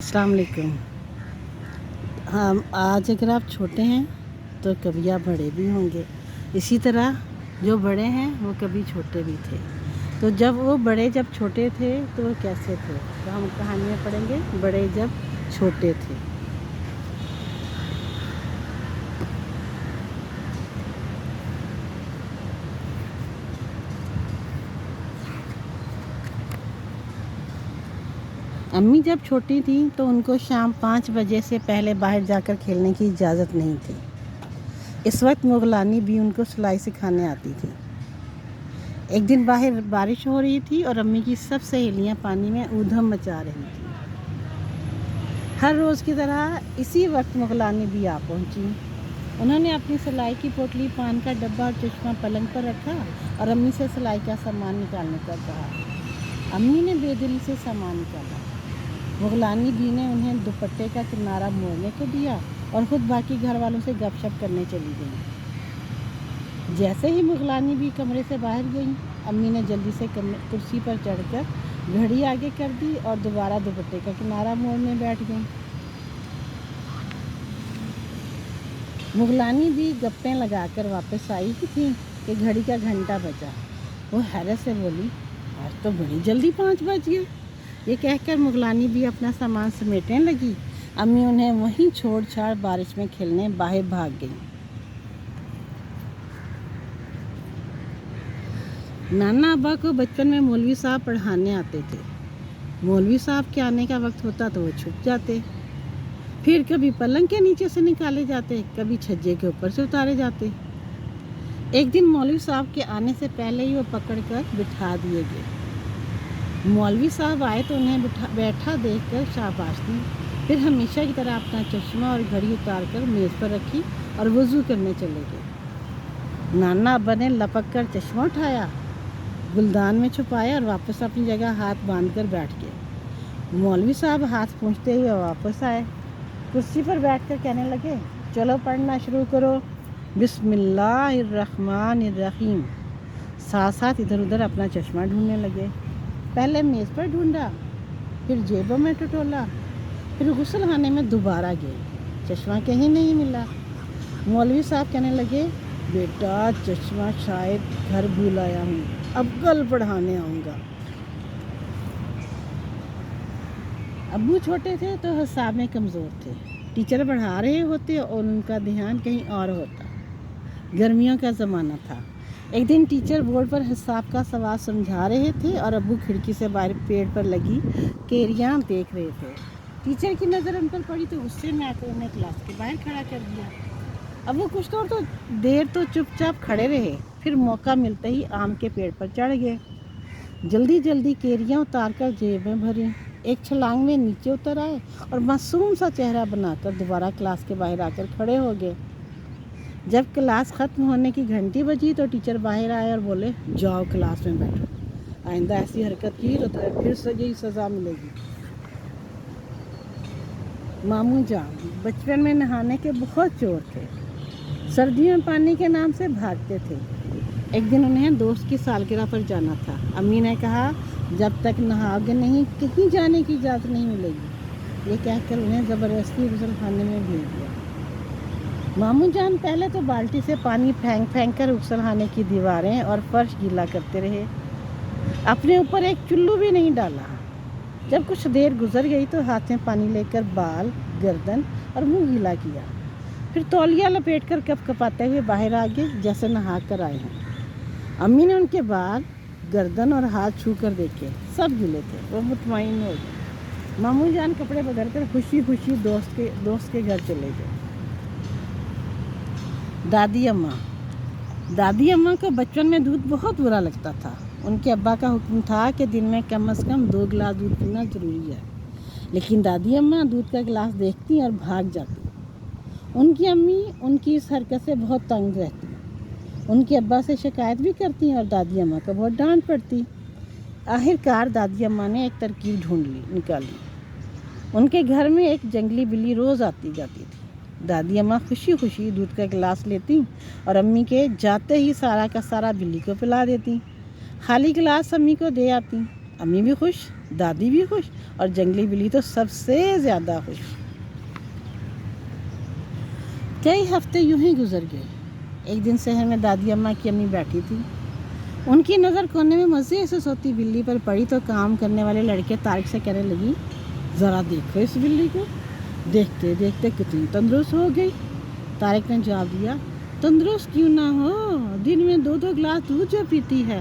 अस्सलाम वालेकुम। हम आज अगर आप छोटे हैं तो कभी आप बड़े भी होंगे, इसी तरह जो बड़े हैं वो कभी छोटे भी थे। तो जब वो बड़े जब छोटे थे तो वो कैसे थे, तो हम कहानी में पढ़ेंगे बड़े जब छोटे थे। अम्मी जब छोटी थी तो उनको शाम 5 बजे से पहले बाहर जाकर खेलने की इजाज़त नहीं थी। इस वक्त मुगलानी भी उनको सिलाई सिखाने आती थी। एक दिन बाहर बारिश हो रही थी और अम्मी की सब सहेलियां पानी में ऊधम मचा रही थी। हर रोज़ की तरह इसी वक्त मुगलानी भी आ पहुंची। उन्होंने अपनी सिलाई की पोटली, पान का डब्बा और चश्मा पलंग पर रखा और अम्मी से सिलाई का सामान निकालने का कहा। अम्मी ने बेदिली से सामान निकाला। मुगलानी भी ने उन्हें दुपट्टे का किनारा मोड़ने को दिया और ख़ुद बाकी घर वालों से गपशप करने चली गई। जैसे ही मुगलानी भी कमरे से बाहर गई, अम्मी ने जल्दी से कुर्सी पर चढ़कर घड़ी आगे कर दी और दोबारा दुपट्टे का किनारा मोड़ने बैठ गई। मुगलानी भी गप्पे लगाकर वापस आई ही थी कि घड़ी का घंटा बजा। वो हैरत से बोली, आज तो बड़ी जल्दी 5 बज गए। ये कहकर मुगलानी भी अपना सामान समेटने लगी। अम्मी उन्हें वहीं छोड़ छाड़ बारिश में खेलने बाहर भाग गई। नाना अब्बा को बचपन में मौलवी साहब पढ़ाने आते थे। मौलवी साहब के आने का वक्त होता तो वो छुप जाते, फिर कभी पलंग के नीचे से निकाले जाते, कभी छज्जे के ऊपर से उतारे जाते। एक दिन मौलवी साहब के आने से पहले ही वो पकड़कर बिठा दिए गए। मौलवी साहब आए तो उन्हें बैठा देखकर शाबाश दी। फिर हमेशा की तरह अपना चश्मा और घड़ी उतार कर मेज़ पर रखी और वज़ू करने चले गए। नाना अब्बा ने लपक कर चश्मा उठाया, गुलदान में छुपाया और वापस अपनी जगह हाथ बांध कर बैठ गए। मौलवी साहब हाथ पूंछते हुए वापस आए, कुर्सी पर बैठकर कहने लगे, चलो पढ़ना शुरू करो, बिस्मिल्लाहिर्रहमानिर्रहीम। साथ साथ इधर उधर अपना चश्मा ढूंढने लगे। पहले मेज़ पर ढूंढा, फिर जेबों में टटोला, फिर गुस्लखाने में दोबारा गए, चश्मा कहीं नहीं मिला। मौलवी साहब कहने लगे, बेटा चश्मा शायद घर भूल आया हूँ, अब कल पढ़ाने आऊँगा। अब्बू छोटे थे तो हिसाब में कमज़ोर थे। टीचर पढ़ा रहे होते और उनका ध्यान कहीं और होता। गर्मियों का ज़माना था। एक दिन टीचर बोर्ड पर हिसाब का सवाल समझा रहे थे और अब्बू खिड़की से बाहर पेड़ पर लगी केरियां देख रहे थे। टीचर की नज़र उन पर पड़ी तो गुस्से में आकर उन्हें क्लास के बाहर खड़ा कर दिया। अब्बू कुछ तो देर तो चुपचाप खड़े रहे, फिर मौका मिलते ही आम के पेड़ पर चढ़ गए। जल्दी जल्दी केरियां उतार कर जेब में भरी, एक छलांग में नीचे उतर आए और मासूम सा चेहरा बनाकर दोबारा क्लास के बाहर आकर खड़े हो गए। जब क्लास ख़त्म होने की घंटी बजी तो टीचर बाहर आए और बोले, जाओ क्लास में बैठो, आइंदा ऐसी हरकत की तो फिर से यही सज़ा मिलेगी। मामू जान बचपन में नहाने के बहुत चोर थे। सर्दियों में पानी के नाम से भागते थे। एक दिन उन्हें दोस्त की सालगिरह पर जाना था। अम्मी ने कहा, जब तक नहाओगे नहीं कहीं जाने की इजाज़त नहीं मिलेगी। ये कहकर उन्हें ज़बरदस्ती गुस्लखाने में भेज दिया। मामू जान पहले तो बाल्टी से पानी फेंक फेंक कर गुस्लखाने की दीवारें और फर्श गीला करते रहे। अपने ऊपर एक चुल्लू भी नहीं डाला। जब कुछ देर गुजर गई तो हाथ में पानी लेकर बाल, गर्दन और मुंह गीला किया, फिर तौलिया लपेटकर कपकपाते हुए बाहर आ गए जैसे नहा कर आए हैं। अम्मी ने उनके बाल, गर्दन और हाथ छू कर देखे, सब गीले थे। वो मुतमईन हो गए। मामू जान कपड़े बदलकर खुशी खुशी दोस्त के घर चले गए। दादी अम्मा को बचपन में दूध बहुत बुरा लगता था। उनके अब्बा का हुक्म था कि दिन में कम से कम 2 गिलास दूध पीना ज़रूरी है, लेकिन दादी अम्मा दूध का गिलास देखती और भाग जाती। उनकी अम्मी उनकी इस हरकत से बहुत तंग रहती। उनके अब्बा से शिकायत भी करती और दादी अम्मा को बहुत डांट पड़ती। आखिरकार दादी अम्मा ने एक तरकीब निकाली। उनके घर में एक जंगली बिल्ली रोज़ आती जाती थी। दादी अम्मा खुशी खुशी दूध का गिलास लेती और अम्मी के जाते ही सारा का सारा बिल्ली को पिला देती। खाली गिलास अम्मी को दे आती। امی بھی خوش، دادی بھی خوش، اور جنگلی بلی تو سب سے زیادہ خوش۔ کئی ہفتے یوں ہی گزر گئے۔ ایک دن صحن میں دادی اماں کی امی بیٹھی تھی۔ ان کی نظر کونے میں مزے سے سوتی بلی پر پڑی تو کام کرنے والے لڑکے طارق سے کہنے لگی، ذرا دیکھو اس بلی کو، دیکھتے دیکھتے کتنی تندرست ہو گئی۔ طارق نے جواب دیا، تندرست کیوں نہ ہو، دن میں 2 گلاس دودھ جو پیتی ہے۔